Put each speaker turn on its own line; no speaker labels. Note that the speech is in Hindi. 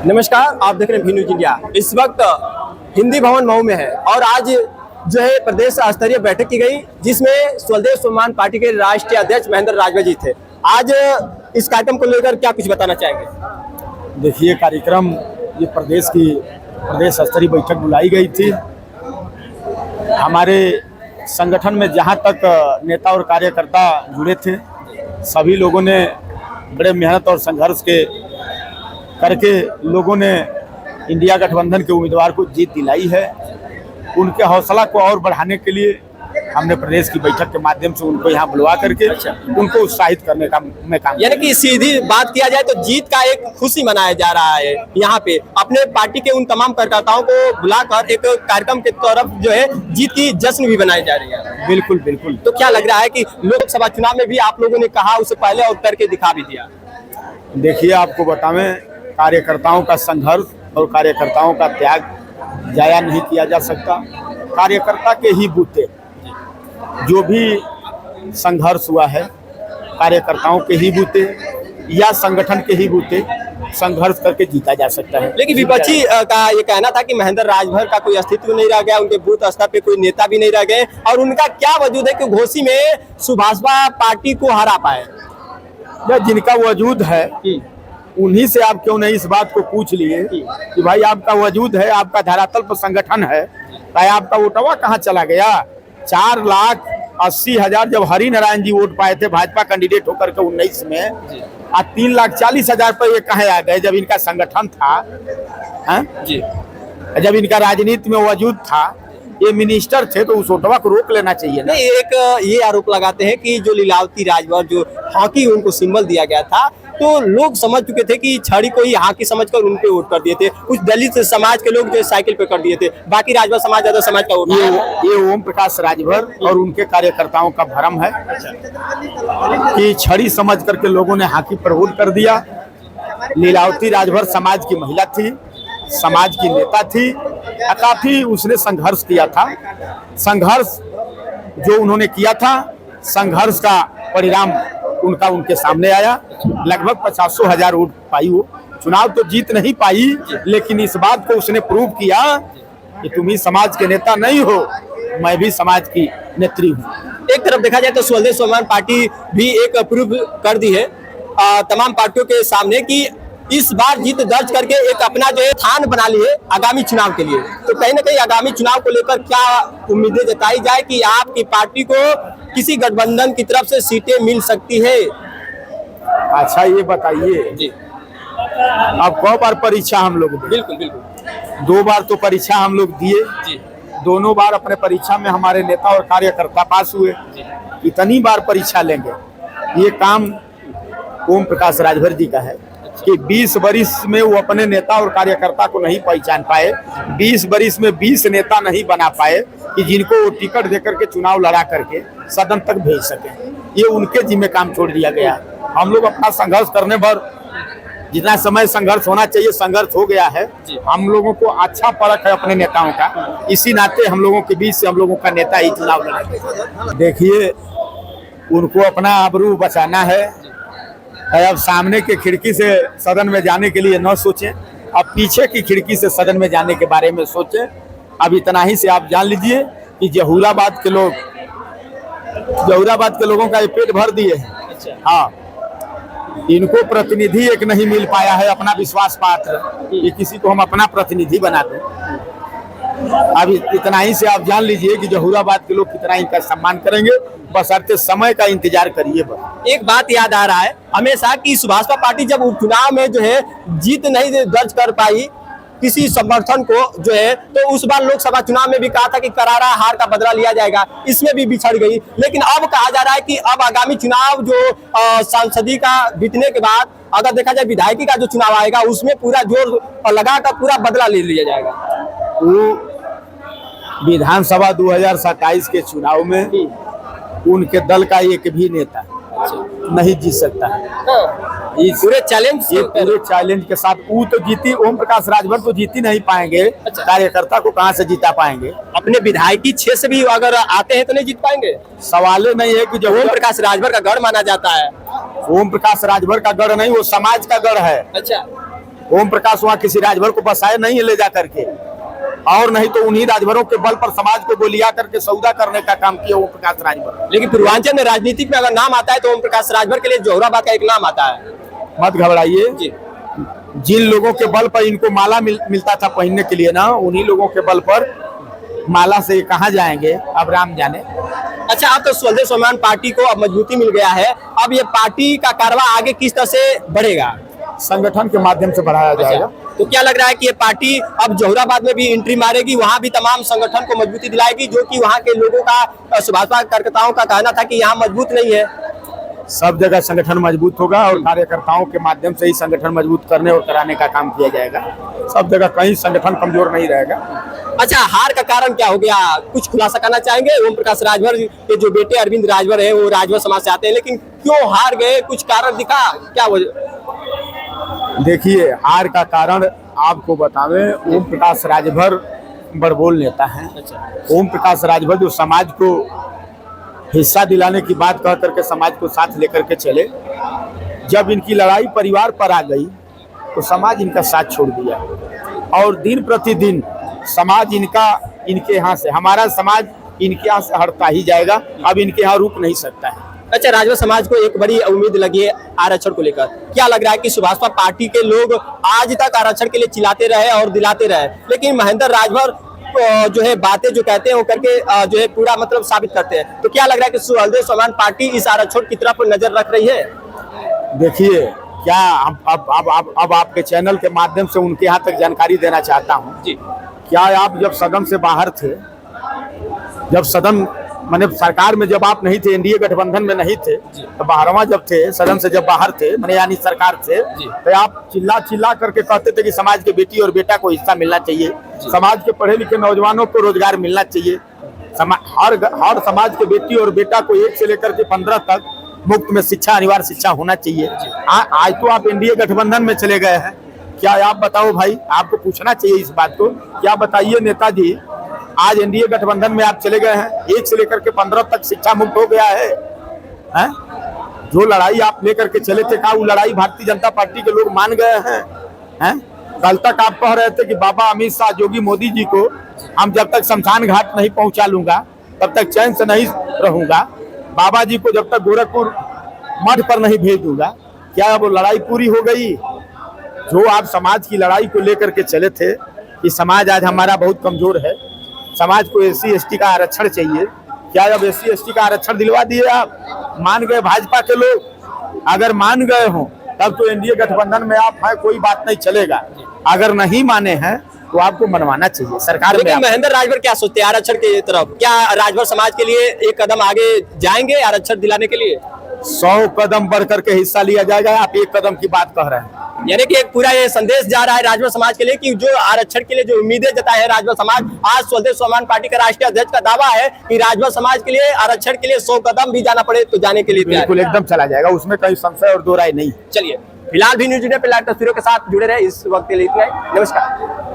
नमस्कार, आप देख रहे हैं भी न्यूज इंडिया। इस वक्त हिंदी भवन मऊ में है और आज जो है प्रदेश स्तरीय बैठक की गई, जिसमें स्वदेश स्वाभिमान पार्टी के राष्ट्रीय अध्यक्ष महेंद्र राजभर जी थे। आज इस कार्यक्रम को लेकर क्या कुछ बताना चाहेंगे?
देखिए, कार्यक्रम ये प्रदेश स्तरीय बैठक बुलाई गई थी। हमारे संगठन में जहाँ तक नेता और कार्यकर्ता जुड़े थे, सभी लोगों ने बड़े मेहनत और संघर्ष करके लोगों ने इंडिया गठबंधन के उम्मीदवार को जीत दिलाई है। उनके हौसला को और बढ़ाने के लिए हमने प्रदेश की बैठक के माध्यम से उनको यहाँ बुलवा करके उनको उत्साहित करने का मैं काम।
यानी कि सीधी बात किया जाए तो जीत का एक खुशी मनाया जा रहा है। यहाँ पे अपने पार्टी के उन तमाम कार्यकर्ताओं को बुलाकर एक कार्यक्रम के तरफ जो है जीत की जश्न भी बनाई जा रही है।
बिल्कुल बिल्कुल।
तो क्या लग रहा है कि लोकसभा चुनाव में भी आप लोगों ने कहा उससे पहले और करके दिखा भी दिया?
देखिए, आपको बतावें, कार्यकर्ताओं का संघर्ष और कार्यकर्ताओं का त्याग जाया नहीं किया जा सकता। कार्यकर्ता के ही बूते जो भी संघर्ष हुआ है, कार्यकर्ताओं के ही बूते या संगठन के ही बूते संघर्ष करके जीता जा सकता है।
लेकिन विपक्षी का ये कहना था कि महेंद्र राजभर का कोई अस्तित्व नहीं रह गया, उनके बूथ स्तर पे कोई नेता भी नहीं रह गए और उनका क्या वजूद है कि घोसी में सुभाषपा पार्टी को हरा पाए?
या जिनका वजूद है उन्हीं से आप क्यों नहीं इस बात को पूछ लिए कि भाई आपका वजूद है, आपका धरातल पर संगठन है, भाई आपका वोटवा कहाँ चला गया? 4,80,000 जब हरि नारायण जी वोट पाए थे भाजपा कैंडिडेट होकर के 19 में, आज 3,40,000 पर ये कहाँ आ गए जब इनका संगठन था?
जी,
जब इनका राजनीति में वजूद था, ये मिनिस्टर थे, तो उस वोटवा को रोक लेना चाहिए ना।
नहीं, एक ये आरोप लगाते हैं कि जो लीलावती राजभर जो हॉकी उनको सिंबल दिया गया था, तो लोग समझ चुके थे कि छड़ी को ही हॉकी समझकर उन पे वोट कर दिए थे। कुछ दलित समाज के लोग जो साइकिल पे कर दिए थे, बाकी राजभर समाज यादव समाज का वोट।
ये ओम प्रकाश राजभर और उनके कार्यकर्ताओं का भ्रम है कि छड़ी समझ करके लोगों ने हॉकी पर वोट कर दिया। लीलावती राजभर समाज की महिला थी, समाज की नेता थी, काफी उसने संघर्ष किया था। संघर्ष जो उन्होंने किया था, संघर्ष का परिणाम उनके सामने आया। लगभग 50,000 वोट पाई। वो चुनाव तो जीत नहीं पाई, लेकिन इस बात को उसने प्रूव किया कि तुम ही समाज के नेता नहीं हो, मैं भी समाज की नेत्री हूँ।
एक तरफ देखा जाए तो स्वदेश स्वाभिमान पार्टी भी एक प्रूव कर दी है तमाम पार्टियों के सामने कि इस बार जीत दर्ज करके एक अपना जो है स्थान बना ली है आगामी चुनाव के लिए। तो कहीं ना कहीं आगामी चुनाव को लेकर क्या उम्मीदें जताई जाए कि आपकी पार्टी को किसी गठबंधन की तरफ से सीटें मिल सकती है?
अच्छा, ये बताइए
जी,
अब कौ बार परीक्षा हम लोग दिए?
बिल्कुल बिल्कुल।
2 बार तो परीक्षा हम लोग दिए।
जी,
दोनों बार अपने परीक्षा में हमारे नेता और कार्यकर्ता पास हुए। इतनी बार परीक्षा लेंगे? ये काम ओम प्रकाश राजभर जी का है कि 20 बरिस में वो अपने नेता और कार्यकर्ता को नहीं पहचान पाए, 20 बरिस में 20 नेता नहीं बना पाए कि जिनको वो टिकट देकर के चुनाव लड़ा करके सदन तक भेज सके। ये उनके जिम्मे काम छोड़ दिया गया। हम लोग अपना संघर्ष करने भर जितना समय संघर्ष होना चाहिए संघर्ष हो गया है। हम लोगों को अच्छा परख है अपने नेताओं का, इसी नाते हम लोगों के बीच से हम लोगों का नेता ही चुनाव लड़ेंगे। देखिए, उनको अपना आबरू बचाना है। अब सामने के खिड़की से सदन में जाने के लिए न सोचें, अब पीछे की खिड़की से सदन में जाने के बारे में सोचें। अब इतना ही से आप जान लीजिए कि जहूराबाद के लोगों का ये पेट भर दिए हैं। हाँ, इनको प्रतिनिधि एक नहीं मिल पाया है अपना विश्वास पात्र, ये किसी को हम अपना प्रतिनिधि बना दें। अब इतना ही से आप जान लीजिए कि जहूराबाद के लोग कितना इनका सम्मान करेंगे, बशर्ते समय का इंतजार करिए। बस
एक बात याद आ रहा है हमेशा कि सुभाषपा पार्टी जब चुनाव में जो है जीत नहीं दर्ज कर पाई किसी समर्थन को जो है, तो उस बार लोकसभा चुनाव में भी कहा था कि करारा हार का बदला लिया जाएगा, इसमें भी बिछड़ गई। लेकिन अब कहा जा रहा है कि अब आगामी चुनाव जो सांसदीय का बीतने के बाद अगर देखा जाए विधायकी का जो चुनाव आएगा, उसमें पूरा जोर लगाकर पूरा बदला ले लिया जाएगा।
वो विधानसभा 2027 के चुनाव में उनके दल का एक भी नेता नहीं जीत सकता है।
इस पूरे
चैलेंज के साथ वो तो जीती, ओम प्रकाश राजभर तो जीत ही नहीं पाएंगे। कार्यकर्ता को कहां से जीता पाएंगे?
अपने विधायकी क्षेत्र से भी अगर आते हैं तो नहीं जीत पाएंगे।
सवाल नहीं है कि जो
ओम प्रकाश राजभर का गढ़ माना जाता है।
ओम प्रकाश राजभर का गढ़ नहीं, वो समाज का गढ़ है।
अच्छा,
ओम प्रकाश वहाँ किसी राजभर को बसाए नहीं है ले जा करके, और नहीं तो उन्हीं राजभरों के बल पर समाज को गोलियां करके सौदा करने का काम किया ओम प्रकाश राजभर।
लेकिन पूर्वांचल में राजनीतिक में अगर नाम आता है तो ओम प्रकाश राजभर के लिए जोहराबाद का एक नाम आता है।
मत घबराइए
जी,
जिन लोगों के बल पर इनको माला मिलता था पहनने के लिए ना, उन्हीं लोगों के बल पर माला से कहाँ जाएंगे अब राम जाने।
अच्छा, अब तो स्वदेश स्वाभिमान पार्टी को अब मजबूती मिल गया है, अब ये पार्टी का कारवा आगे किस तरह से बढ़ेगा?
संगठन के माध्यम से बढ़ाया जाएगा।
तो क्या लग रहा है कि ये पार्टी अब जोहराबाद में भी एंट्री मारेगी, वहां भी तमाम संगठन को मजबूती दिलाएगी, जो कि वहां के लोगों का सुभाषपा कार्यकर्ताओं का कहना था कि यहाँ मजबूत नहीं है?
सब जगह संगठन मजबूत होगा और कार्यकर्ताओं के माध्यम से ही संगठन मजबूत करने और कराने का काम किया जाएगा। सब जगह कहीं संगठन कमजोर नहीं रहेगा।
अच्छा, हार का कारण क्या हो गया, कुछ खुलासा करना चाहेंगे? ओम प्रकाश राजभर के जो बेटे अरविंद राजभर है वो राजभर समाज से आते हैं, लेकिन क्यों हार गए, कुछ कारण दिखा क्या वजह?
देखिए, हार का कारण आपको बतावे, ओम प्रकाश राजभर बड़बोल नेता है। ओम प्रकाश राजभर जो समाज को हिस्सा दिलाने की बात कह करके समाज को साथ लेकर के चले, जब इनकी लड़ाई परिवार पर आ गई तो समाज इनका साथ छोड़ दिया और दिन प्रतिदिन समाज इनके यहाँ से, हमारा समाज इनके यहाँ से हटता ही जाएगा, अब इनके यहाँ रुक नहीं सकता है।
अच्छा, राजभर समाज को एक बड़ी उम्मीद लगी है आरक्षण को लेकर, क्या लग रहा है कि सुभाषपा पार्टी के लोग आज तक आरक्षण के लिए चिल्लाते रहे और दिलाते रहे, लेकिन महेंद्र राजभर जो है बातें जो कहते हैं वो करके जो है पूरा मतलब साबित करते हैं, तो क्या लग रहा है कि स्वदेश स्वाभिमान पार्टी इस आरक्षण की तरफ नजर रख रही है?
देखिए, क्या अब आपके चैनल के माध्यम से उनके यहाँ तक जानकारी देना चाहता हूँ जी। क्या आप जब सदन से बाहर थे, जब सदन माने सरकार में जब आप नहीं थे, एनडीए गठबंधन में नहीं थे, तो 12वां जब थे सदन से जब बाहर थे माने यानी सरकार से, तो आप चिल्ला करके कहते थे कि समाज के बेटी और बेटा को हिस्सा मिलना चाहिए, समाज के पढ़े लिखे नौजवानों को रोजगार मिलना चाहिए, हर समाज के बेटी और बेटा को 1 से लेकर के 15 तक मुफ्त में शिक्षा, अनिवार्य शिक्षा होना चाहिए। आज तो आप एनडीए गठबंधन में चले गए हैं। क्या आप बताओ भाई, आपको पूछना चाहिए इस बात को, क्या बताइए नेताजी, आज एनडीए गठबंधन में आप चले गए हैं, 1 से लेकर के 15 तक शिक्षा मुक्त हो गया है, हैं? जो लड़ाई आप लेकर के चले थे, क्या वो लड़ाई भारतीय जनता पार्टी के लोग मान गए हैं? कल तक आप कह रहे थे कि बाबा अमित शाह, योगी मोदी जी को हम जब तक शमशान घाट नहीं पहुंचा लूंगा तब तक चैन से नहीं रहूंगा, बाबा जी को जब तक गोरखपुर मठ पर नहीं भेज दूंगा। क्या वो लड़ाई पूरी हो गई? जो आप समाज की लड़ाई को लेकर के चले थे कि समाज आज हमारा बहुत कमजोर है, समाज को SC ST का आरक्षण चाहिए, क्या अब SC ST का आरक्षण दिलवा दिए आप? मान गए भाजपा के लोग? अगर मान गए हों तब तो एनडीए गठबंधन में आप हैं, कोई बात नहीं चलेगा। अगर नहीं माने हैं तो आपको मनवाना चाहिए सरकार में।
महेंद्र राजभर क्या सोचते हैं आरक्षण की तरफ? क्या राजभर समाज के लिए एक कदम आगे जाएंगे आरक्षण दिलाने के लिए?
100 कदम बढ़ करके हिस्सा लिया जाएगा। आप 1 कदम की बात कह रहे हैं,
यानी कि एक पूरा ये संदेश जा रहा है राजभर समाज के लिए कि जो आरक्षण के लिए जो उम्मीदें जताए है राजभर समाज, आज स्वदेश स्वाभिमान पार्टी का राष्ट्रीय अध्यक्ष का दावा है कि राजभर समाज के लिए आरक्षण के लिए 100 कदम भी जाना पड़े तो जाने के लिए
बिल्कुल एकदम चला जाएगा, उसमें कोई संशय और दो राय नहीं।
चलिए, फिलहाल भी न्यूज़ इंडिया पे लाइव तस्वीरों के साथ जुड़े रहे, इस वक्त के लिए इतना ही। नमस्कार।